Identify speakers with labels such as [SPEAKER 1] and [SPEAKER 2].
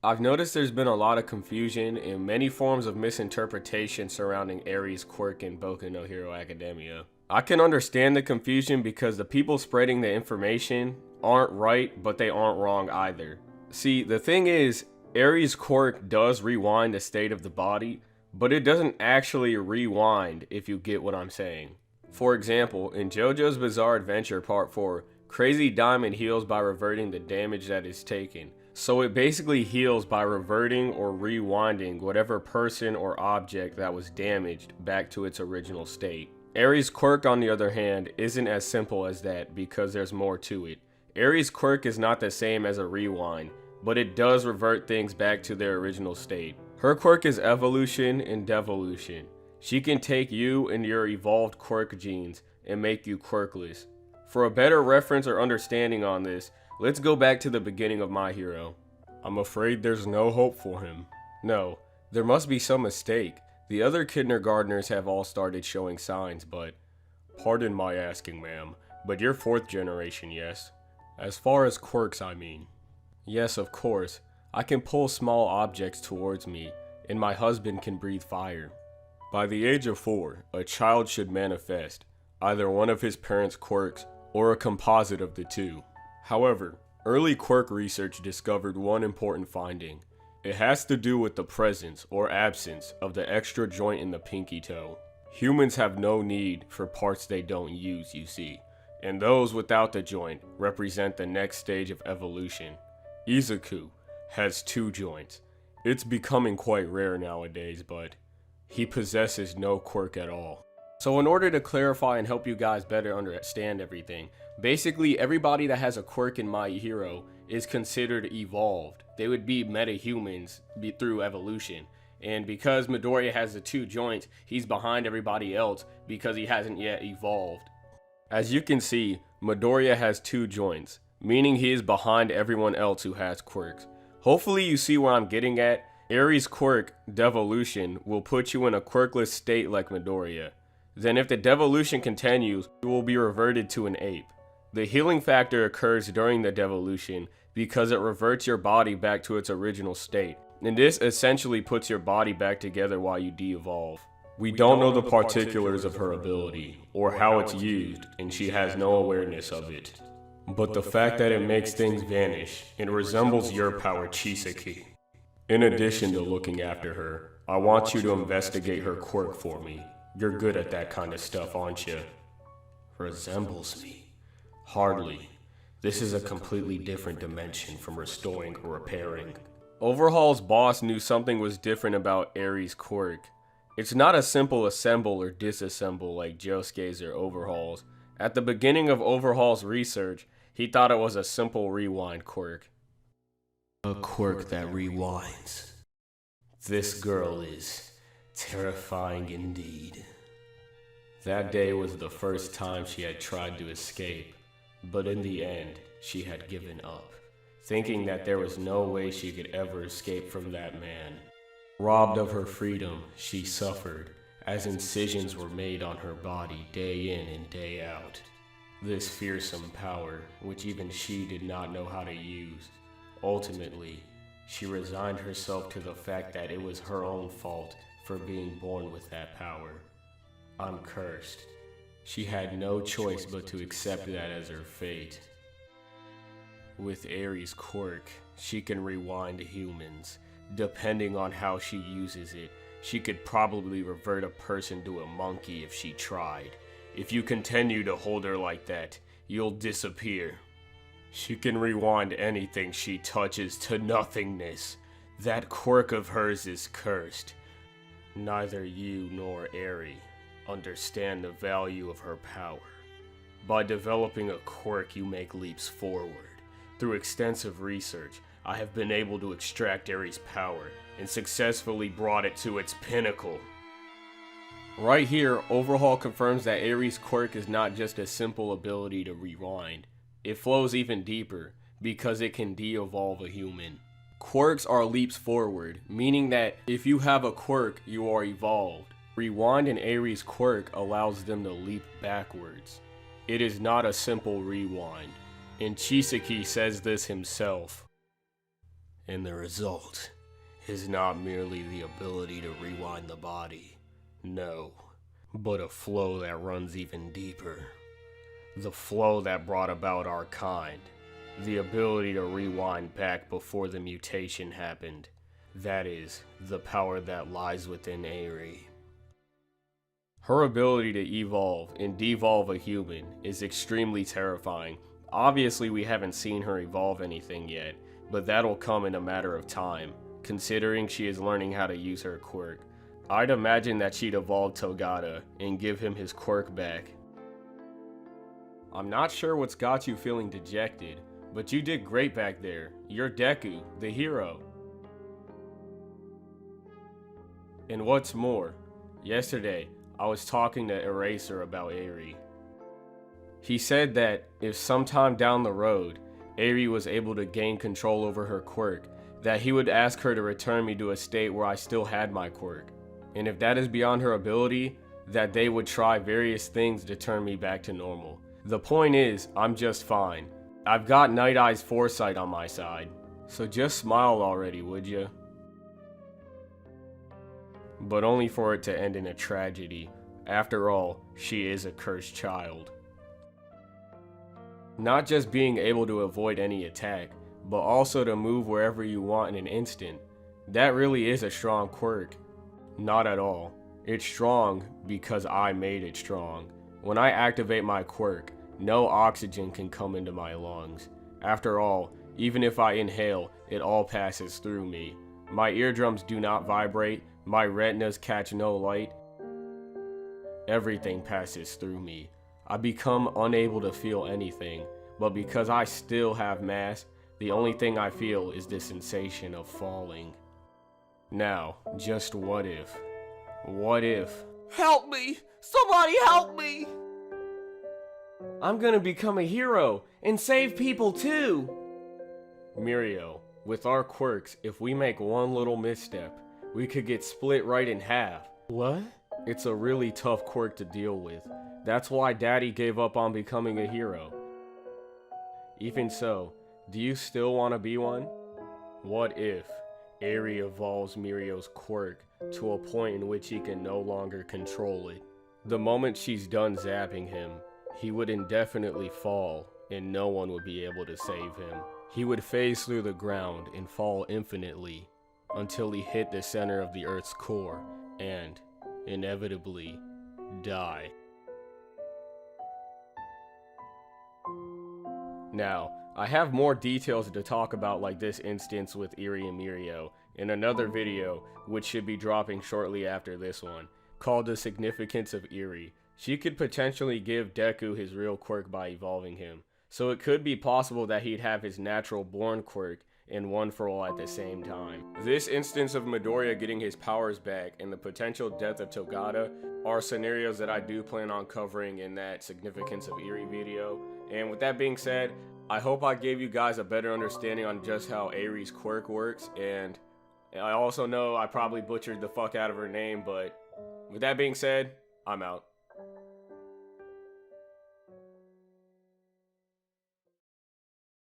[SPEAKER 1] I've noticed there's been a lot of confusion and many forms of misinterpretation surrounding Eris' quirk in Boku no Hero Academia. I can understand the confusion because the people spreading the information aren't right, but they aren't wrong either. See, the thing is, Eris' quirk does rewind the state of the body, but it doesn't actually rewind, if you get what I'm saying. For example, in JoJo's Bizarre Adventure Part 4, Crazy Diamond heals by reverting the damage that is taken. So it basically heals by reverting or rewinding whatever person or object that was damaged back to its original state. Eris' quirk, on the other hand, isn't as simple as that because there's more to it. Eris' quirk is not the same as a rewind, but it does revert things back to their original state. Her quirk is evolution and devolution. She can take you and your evolved quirk genes and make you quirkless. For a better reference or understanding on this, let's go back to the beginning of My Hero. I'm afraid there's no hope for him. No, there must be some mistake. The other kindergartners have all started showing signs, but... Pardon my asking, ma'am, but you're 4th generation, yes? As far as quirks, I mean. Yes, of course. I can pull small objects towards me, and my husband can breathe fire. By the age of 4, a child should manifest either one of his parents' quirks or a composite of the two. However, early quirk research discovered one important finding. It has to do with the presence or absence of the extra joint in the pinky toe. Humans have no need for parts they don't use, you see, and those without the joint represent the next stage of evolution. Izuku has 2 joints. It's becoming quite rare nowadays, but he possesses no quirk at all. So in order to clarify and help you guys better understand everything, basically everybody that has a quirk in My Hero is considered evolved. They would be meta-humans through evolution. And because Midoriya has the 2 joints, he's behind everybody else because he hasn't yet evolved. As you can see, Midoriya has 2 joints, meaning he is behind everyone else who has quirks. Hopefully you see where I'm getting at. Eris' quirk, Devolution, will put you in a quirkless state like Midoriya. Then if the devolution continues, you will be reverted to an ape. The healing factor occurs during the devolution because it reverts your body back to its original state. And this essentially puts your body back together while you de-evolve. We don't know the particulars of her ability, or how it's used, and she has no awareness of it. But the fact that it makes things vanish, and resembles your power, Chisaki. In addition to looking after her, I want you to investigate her quirk for me. You're good at that kind of stuff, aren't you? Resembles me? Hardly. This is a completely different dimension from restoring or repairing. Overhaul's boss knew something was different about Eris' quirk. It's not a simple assemble or disassemble like Josuke's or Overhaul's. At the beginning of Overhaul's research, he thought it was a simple rewind quirk. A quirk that rewinds. This girl is terrifying indeed. That day was the first time she had tried to escape, but in the end, she had given up, thinking that there was no way she could ever escape from that man. Robbed of her freedom, she suffered, as incisions were made on her body day in and day out. This fearsome power, which even she did not know how to use. Ultimately, she resigned herself to the fact that it was her own fault for being born with that power. I'm cursed. She had no choice but to accept that as her fate. With Eris' quirk, she can rewind humans. Depending on how she uses it, she could probably revert a person to a monkey if she tried. If you continue to hold her like that, you'll disappear. She can rewind anything she touches to nothingness. That quirk of hers is cursed. Neither you nor Eri understand the value of her power. By developing a quirk, you make leaps forward. Through extensive research, I have been able to extract Eris' power and successfully brought it to its pinnacle. Right here, Overhaul confirms that Eris' quirk is not just a simple ability to rewind. It flows even deeper because it can de-evolve a human. Quirks are leaps forward, meaning that if you have a quirk, you are evolved. Rewind in Eris' quirk allows them to leap backwards. It is not a simple rewind, and Chisaki says this himself. And the result is not merely the ability to rewind the body, no, but a flow that runs even deeper. The flow that brought about our kind. The ability to rewind back before the mutation happened. That is, the power that lies within Eri. Her ability to evolve and devolve a human is extremely terrifying. Obviously we haven't seen her evolve anything yet, but that'll come in a matter of time, considering she is learning how to use her quirk. I'd imagine that she'd evolve Togata and give him his quirk back. I'm not sure what's got you feeling dejected, but you did great back there. You're Deku, the hero. And what's more, yesterday I was talking to Eraser about Eri. He said that if sometime down the road, Eri was able to gain control over her quirk, that he would ask her to return me to a state where I still had my quirk. And if that is beyond her ability, that they would try various things to turn me back to normal. The point is, I'm just fine. I've got Night Eye's foresight on my side. So just smile already, would ya? But only for it to end in a tragedy. After all, she is a cursed child. Not just being able to avoid any attack, but also to move wherever you want in an instant. That really is a strong quirk. Not at all. It's strong because I made it strong. When I activate my quirk, no oxygen can come into my lungs. After all, even if I inhale, it all passes through me. My eardrums do not vibrate, my retinas catch no light. Everything passes through me. I become unable to feel anything, but because I still have mass, the only thing I feel is the sensation of falling. Now, just what if? What if?
[SPEAKER 2] Help me! Somebody help me!
[SPEAKER 1] I'm gonna become a hero and save people too! Mirio, with our quirks, if we make one little misstep, we could get split right in half. What? It's a really tough quirk to deal with. That's why Daddy gave up on becoming a hero. Even so, do you still want to be one? What if Eri evolves Mirio's quirk to a point in which he can no longer control it? The moment she's done zapping him, he would indefinitely fall and no one would be able to save him. He would phase through the ground and fall infinitely until he hit the center of the Earth's core and, inevitably, die. Now, I have more details to talk about like this instance with Eri and Mirio in another video, which should be dropping shortly after this one, called The Significance of Eri. She could potentially give Deku his real quirk by evolving him, so it could be possible that he'd have his natural born quirk and One for All at the same time. This instance of Midoriya getting his powers back and the potential death of Togata are scenarios that I do plan on covering in that Significance of Eri video. And with that being said, I hope I gave you guys a better understanding on just how Eri's quirk works, and I also know I probably butchered the fuck out of her name, but with that being said, I'm out.